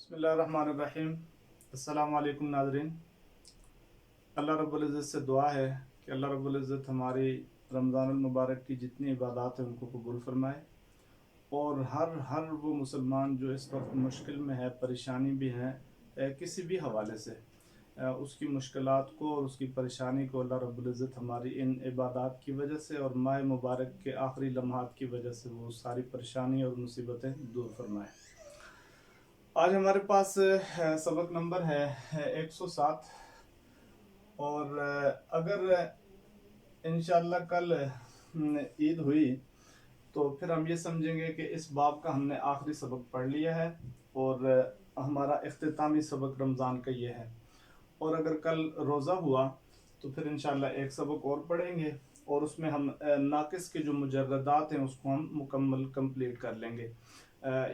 बिस्मिल्लाहिर्रहमानिर्रहीम। अस्सलाम वालेकुम नाज़रीन। अल्लाह रब्बुल इज़्ज़त से दुआ है कि अल्लाह रब्बुल इज़्ज़त हमारी रमज़ानुल मुबारक की जितनी इबादत हैं उनको कबूल फरमाए, और हर वो मुसलमान जो इस वक्त मुश्किल में है, परेशानी भी है किसी भी हवाले से, उसकी मुश्किलात को और उसकी परेशानी को अल्लाह रब्बुल इज़्ज़त हमारी इन इबादत की वजह से और माह मुबारक के आखिरी लम्हात की वजह से वो सारी परेशानी और मुसीबतें दूर फरमाए। आज हमारे पास सबक नंबर है 107, और अगर इंशाअल्लाह कल ईद हुई तो फिर हम ये समझेंगे कि इस बाब का हमने आखिरी सबक पढ़ लिया है, और हमारा इख्तितामी सबक रमज़ान का ये है। और अगर कल रोज़ा हुआ तो फिर इंशाअल्लाह एक सबक और पढ़ेंगे, और उसमें हम नाकिस के जो मुजर्रदात हैं उसको हम मुकम्मल कंप्लीट कर लेंगे।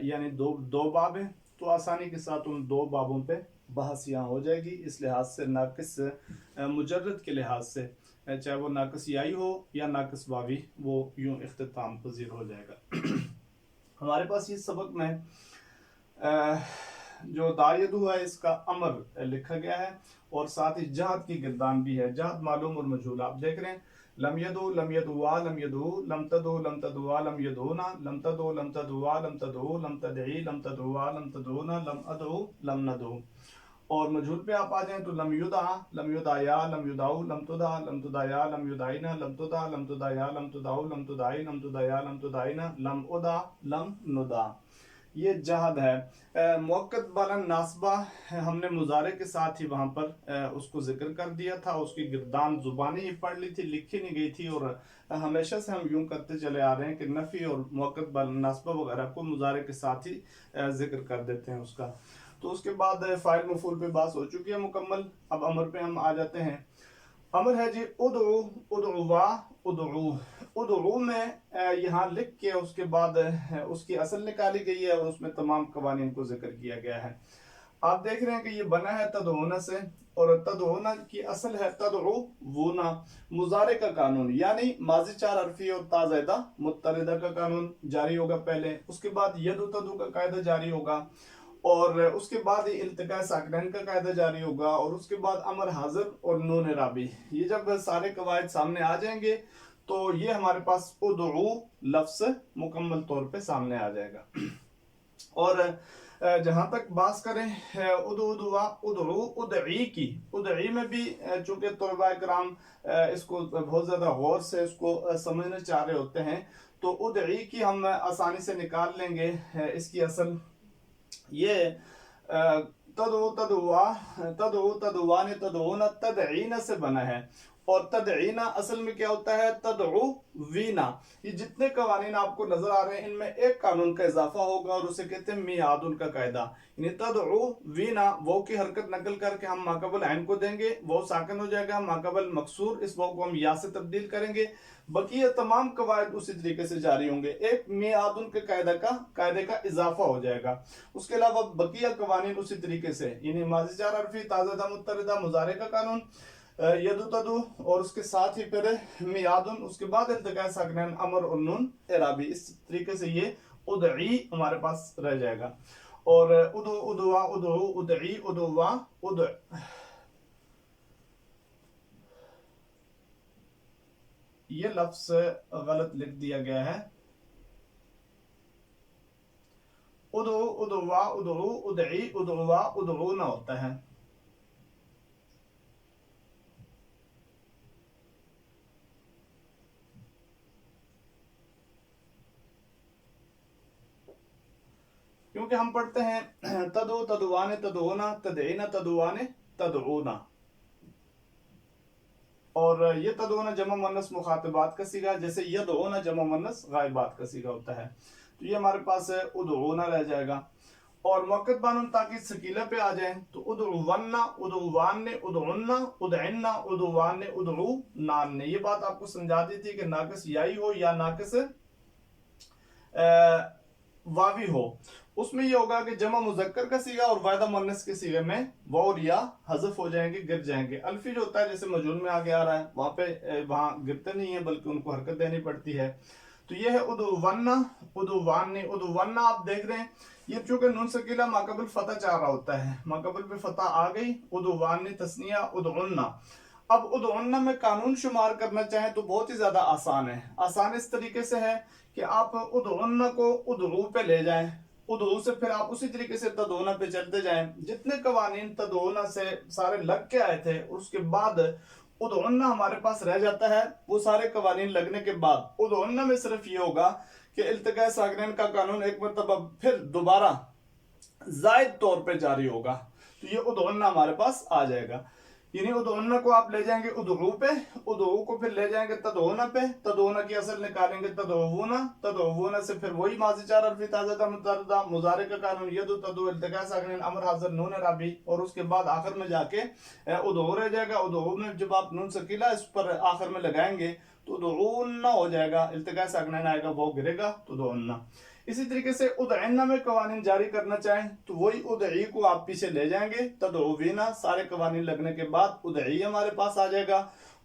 यानी दो दो बाब हैं, तो आसानी के साथ उन दो बाबों पे बहस यहाँ हो जाएगी। इस लिहाज से नाकिस मुजर्रद के लिहाज से, चाहे वो नाकिस याई हो या नाकिस वावी, वो यूँ इख्तिताम पजीर हो जाएगा। हमारे पास इस सबक में जो दायदु है इसका अमर लिखा गया है, और साथ ही जहद की गिरदान भी है। जहद मालूम और मजहूल आप देख रहे हैं। लम यदु लम यदुआ लम यदु लम तदु लम तदुआ लम यदुना लम तदु लम तदुआ लम तदु लम तदई लम तदुआ लम तदुना लम अदु लम नदु। और मजहूल पे आप आ जाएं तो लम युदा लम युदाया लम युदाऊ लम तुदा लम तुदाया लम युदाइना लम तुदा लम तुदाया लम तुदाऊ लम तुदाई लम तुदाया लम तुदाइना लम उदा लम नुदा। ये जहद है। मुअक्कद वाला नासबा हमने मुजारे के साथ ही वहाँ पर उसको जिक्र कर दिया था। उसकी गिरदान जुबानी ही पढ़ ली थी, लिखी नहीं गई थी। और हमेशा से हम यूं करते चले आ रहे हैं कि नफ़ी और मुअक्कद वाला नासबा वगैरह को मुजारे के साथ ही जिक्र कर देते हैं उसका। तो उसके बाद फ़ाइल मफ़ूल पे बात हो चुकी है मुकम्मल। अब अमर पे हम आ जाते हैं। अमर है जी उदउ उदउवा उदउ। उदउ में यहाँ लिख के उसके बाद उसकी असल निकाली गई है, और उसमें तमाम कवानीन को जिक्र किया गया है। आप देख रहे हैं कि ये बना है तदउना से, और तदउना की असल है तदउवुना। मुजारे का कानून यानी माजी चार हरफी और ताज़ैदा मुत्तरिदा का कानून जारी होगा पहले, उसके बाद यदु तदु का कायदा जारी होगा, और उसके बाद इल्तिका साकिनैन का कायदा जारी होगा, और उसके बाद अमर हाजिर और नून राबी। ये जब सारे कवायद सामने आ जाएंगे तो ये हमारे पास उदउ लफ्स मुकम्मल तौर पे सामने आ जाएगा। और जहां तक बात करें उदुआ उदउ उदई की, उदई में भी चूंकि तलबा कराम इसको बहुत ज्यादा गौर से इसको समझना चाह रहे होते हैं, तो उदई की हम आसानी से निकाल लेंगे। इसकी असल ये तदु तदुआ तदु तदुआन तदुना तदईना से बना है, और तदईना असल में क्या होता है तदउ वीना। ये जितने कवानीन आपको नजर आ रहे हैं इनमें एक कानून का इजाफा होगा, और उसे कहते हैं मियादुन का कायदा। यानी तदउ वीना, वो की हरकत नकल करके हम माकबल ऐन को देंगे, वो साकिन हो जाएगा। माकबल मकसूर, इस वो को हम या से तब्दील करेंगे। बकिया तमाम कवायद उसी तरीके से जारी होंगे। एक मियादुन के कायदे का इजाफा हो जाएगा। उसके अलावा बकिया कवानीन उसी तरीके से, यानी माजी चार हरफी ताज़ा मुत्तरिदा मुजारे का कानून यदु तदु, और उसके साथ ही फिर मियादुन, उसके बाद इल्तिका साकिनैन अमर और नून इराबी। इस तरीके से ये उदई हमारे पास रह जाएगा। और उदु उदुआ उदु उदई उदुआ उद, ये लफ्ज गलत लिख दिया गया है। उदु उदुआ उदु उदई उदुआ उदुना होता है। क्योंकि हम पढ़ते हैं तदु तदुआने तदुना तदईना तदुआने तदउना, और ये तदुना जमा मुन्नस मुखातिबात का सीगा, जैसे यदउना जमा मुन्नस गायबात का सीगा होता है। तो ये हमारे पास उदउना रह जाएगा। और मुअक्कद बानुन ताकीद सकीला पे आ जाए तो उदउवन्ना उदउवान्ने उदउन्ना उदइन्ना उदउवान्ने उदउनान्ने। ये बात आपको समझा दी थी कि नाकिस याई हो या नाकिस वावी हो, उसमें ये होगा कि जमा मुजक्कर का सीगा और वायदा मुन्नस के सीगे में वाव और या हज़फ हो जाएंगे, गिर जाएंगे। अल्फी जो होता है जैसे मजून में आगे आ रहा है, वहां पे वहां गिरते नहीं है बल्कि उनको हरकत देनी पड़ती है। तो ये है उदुवन्ना, उदुवानी, उदुवन्ना आप देख रहे हैं ये चूंकि नून सकीला माकबल फतह चाह रहा होता है, माकबल पे फतह आ गई, उदुवानी तस्निया उदउन्ना। अब उदउन्ना में कानून शुमार करना चाहें तो बहुत ही ज्यादा आसान है। आसान इस तरीके से है कि आप उदउन्ना को उदउ पे ले जाएं, उदउ से फिर आप उसी तरीके से तदोना पे चलते जाएं। जितने कवानीन तदोना से सारे लग के आए थे उसके बाद उदउन्ना हमारे पास रह जाता है। वो सारे कवानीन लगने के बाद उदउन्ना में सिर्फ ये होगा कि इल्तिकाए साकिनैन का कानून एक मरतबा फिर दोबारा जायद तौर पे जारी होगा, तो ये उदउन्ना हमारे पास आ जाएगा। यानी उदउन्ना को आप ले जाएंगे उदउ पे, उदउ को फिर ले जाएंगे तदोना पे, तदोना की असल निकालेंगे तदोवुना, तदोवुना से फिर वही माजी चार अरफी ताज़ा मुतअद्दिदा मुजारे का कानून यदु तदु इल्तिकाए साकिनैन अमर हाजिर नून राबी, और उसके बाद आखिर में जाके उदउ रह जाएगा। उदउ में जब आप नून सकीला इस पर आखिर में लगाएंगे तो उदउन्ना हो जाएगा, इल्तिकाए साकिनैन आएगा वो गिरेगा तो उदउन्ना। इसी तरीके से उदइन्ना में कवानीन जारी करना चाहें तो वही उदई को आप पीछे ले जाएंगे, तदउवीना सारे कवानीन लगने के बाद उदई हमारे पास आ जाएगा।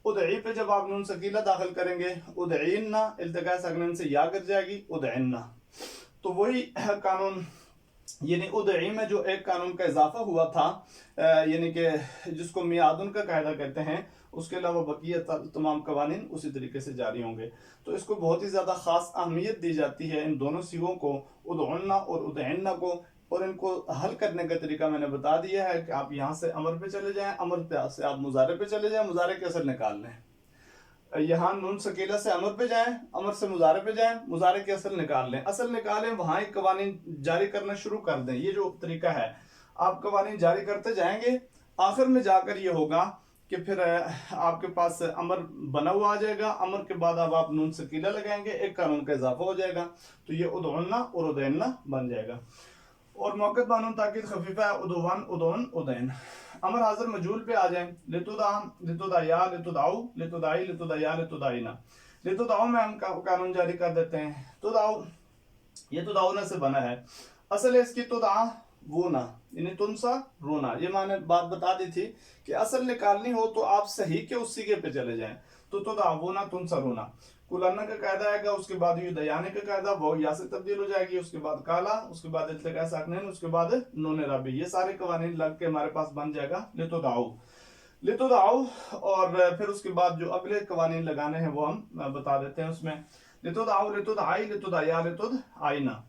उदई पे जब आप नून सकीला दाखिल करेंगे उदइन्ना, इल्तिकाए साकिनैन से या गिर जाएगी उदइन्ना। तो वही कानून यानी उदई में जो एक कानून का इजाफा हुआ था यानी कि जिसको मियादुन का कायदा कहते हैं, उसके अलावा बकिया तमाम कवानीन उसी तरीके से जारी होंगे। तो इसको बहुत ही ज्यादा खास अहमियत दी जाती है इन दोनों सिगों को, उदउन्ना और उदइन्ना को। और इनको हल करने का तरीका मैंने बता दिया है कि आप यहाँ से अमर पे चले जाएं, अमर पे से आप मुजारे पे चले जाएं, मुजारे के असल निकाल लें। यहाँ नून सकीला से अमर पे जाएं, अमर से मुजारे पे जाएं, मुजारे के असल निकाल लें, असल निकालें, वहां ही कवानीन जारी करना शुरू कर दें। ये जो तरीका है आप कवानीन जारी करते जाएंगे, आखिर में जाकर ये होगा कि फिर आपके पास अमर बना हुआ आ जाएगा। अमर के बाद अब आप नून सकीला लगाएंगे, एक कानून का इजाफा हो जाएगा, तो ये उदउन्ना और उदइन्ना बन जाएगा। और मौक़ित बानून ताकीद खफीफा है उदुवन उदउन उदैन। अमर हाजिर मजूल पे आ जाए, लितुदाम लितुदाया लितुदाउ लितुदाई लितुदाया लितुदाइना। लितुदाउ में हम कानून जारी कर देते हैं, तुदाउ ये तुदाउना से बना है, असल है इसकी तुदा वो ना यानी तुनसा रोना। ये मैंने बात बता दी थी कि असल निकालनी हो तो आप सही के उस सीगे पे चले जाएं, तो तुदावुना तुनसा रोना। कुलाना का कायदा आएगा, उसके बाद ये दयाने का कायदा वो या से तब्दील हो जाएगी, उसके बाद काला, उसके बाद इल्तिकाए साकिनैन, उसके बाद नून राबी। ये सारे कवानीन लग के हमारे पास बन जाएगा लितुदाउ लितुदाउ। और फिर उसके बाद जो अगले कवानीन लगाने हैं वो हम बता देते हैं। उसमें लितुदाउ लितुदाई लितुदाया लितुदाइना।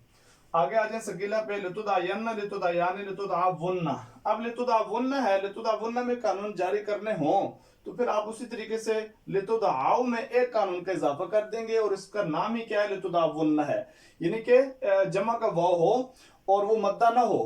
आगे आ जाए सकीला पे, लितुदायन्ना लितुदायानी लितुदावुन्ना। अब लितुदावुन्ना है, लितुदावुन्ना में कानून जारी करने हो तो फिर आप उसी तरीके से लितुदाउ में एक कानून का इजाफा कर देंगे और इसका नाम ही क्या है, लितुदावुन्ना है। यानी कि जमा का वाव हो और वो मद्दा ना हो,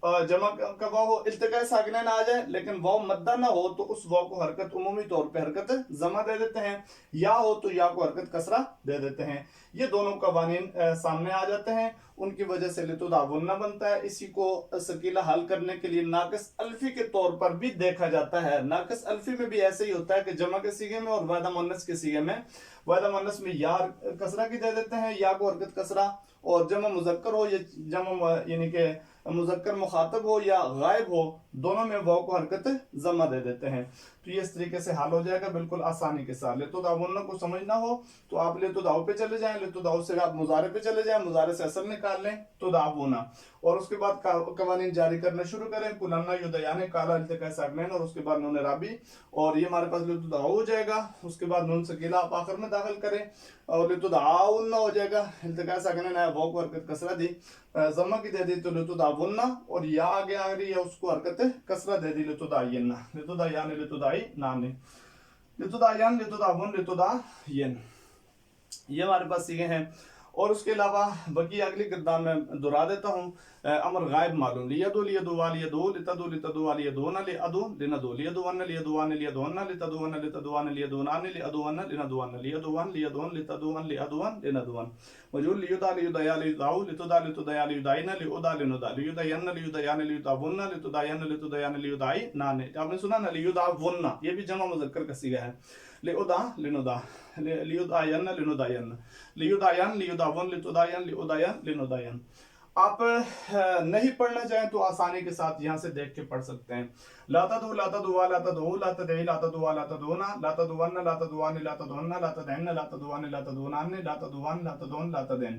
जमा का वाव हो, इल्तिकाए साकिनैन आ जाए लेकिन वाव मद्दा ना हो तो उस वाव को हरकत उमूमी तौर पे हरकत जमा दे देते हैं, या हो तो या को हरकत कसरा दे देते हैं। ये दोनों कवानीन सामने आ जाते हैं, उनकी वजह से लितुदावुन्ना बनता है। इसी को सकीला हल करने के लिए नाकिस अल्फी के तौर पर भी देखा जाता है। नाकिस अल्फी में भी ऐसे ही होता है कि जमा के सीगे में और वादा मुन्नस के सीगे में, वादा मुन्नस में या कसरा की दे देते हैं, या को हरकत कसरा, और जमा मुजक्कर हो या जमा यानी कि मुजक्कर मुखातब हो या गायब हो, दोनों में वाव को हरकत जमा दे देते हैं। तो ये इस तरीके से हल हो जाएगा बिल्कुल आसानी के साथ। लितुदावुन्ना को समझना हो तो आप लितुदाउ पे चले जाएं, लितुदाउ से आप मुजारे पे चले जाएं, मुजारे से असल निकाल लें तुदावुना, और उसके बाद कवानीन जारी करना शुरू करें। कुलन्ना युदयाने काला इल्तिकाए साकिनैन और उसके बाद नून राबी, और ये हमारे पास लितुदाउ हो जाएगा। उसके बाद नून सकीला आप आखिर में दाखिल करें और लितुदाउन्ना हो जाएगा, इल्तिकाए साकिनैन आया वाव को हरकत कसरा दी, जमा की दे दी तो लितुदावुन्ना, और या आगे आ रही है उसको हरकत कसरा दे दी लितुदायन्ना, लितुदायान लितुदाई नाने लितुदायान लितुदावुन लितुदायन। ये हमारे पास सीखे हैं। और उसके अलावा बकी अगली किरदार में दोहरा देता हूँ। अमर गायब मालूम, लियदु लियदुवा लियदु लितदु लितदुवा लियदुना लिअदु लिनदु लियदुवन लियदुवान लियदुना लितदुवन लितदुवान लियदुनान लिअदुवन लिनदुवन लियदुवन लियदुवन लितदुवन लिअदुवन लिनदुवन। मजूल लियुदा लियुदया लियुदाउ लितुदा लितुदया लियुदाइना लिउदा लिनुदा लियुदयन्न लियुदयान लियुदावुन्ना लितुदायन्न लितुदयान लियुदाई नाने। आपने सुना ना लियुदावुन्ना, ये भी जमा मुज़क्कर का सीगा है। लिउदा लिनुदा लियुदायन्न लिनुदायन्न लियुदायन लियुदावन लितुदायन लिउदायन लिनुदायन। آپ نہیں پڑھنا چاہیں تو آسانی کے ساتھ یہاں سے دیکھ کے پڑھ سکتے ہیں. لا تدعو لا تدعوا لا تدعو لا تدعی لا تدعوا لا تدعونا لا تدعون لا تدعوان لا تدعون لا تدعن لا تدعوان لا تدعونان لا تدعوان لا تدعون لا تدعن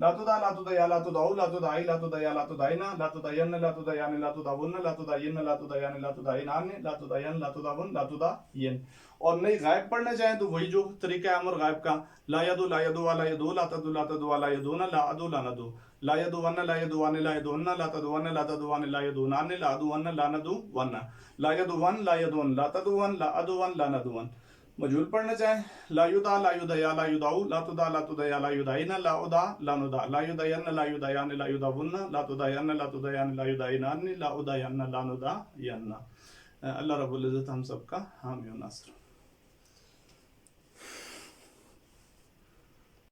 لا تدع لا تدعیا لا تدعو لا تدعی لا تدعیا لا تدعینا لا تدعین لا تدعیان لا تدعون لا تدعین لا تدعیان لا تدعینان لا تدعین لا تدعون لا تدعین. اور نہیں غائب پڑھنا چاہیں تو وہی جو طریقہ امر غائب کا لا یدو لا یدو لا یدو لا تدو لا تدو لا یدون لا ادو لا ندو لا یدون لا یدوان لا یدون لا تدون لا تدوان لا یدونان لا ادوان لا ندوان لا یدون لا یدون لا تدون لا ادوان لا ندوان. مجھول پڑھنا چاہیں لا یدع لا یدعیا لا یدعو لا تدع لا تدعیا لا یدعین لا ادع لا ندع لا یدعین لا یدعیان لا یدعون لا تدعین لا تدعیان لا یدعینان لا ادعین لا ندعین. اللہ رب العزت ہم سب کا حامی و ناصر.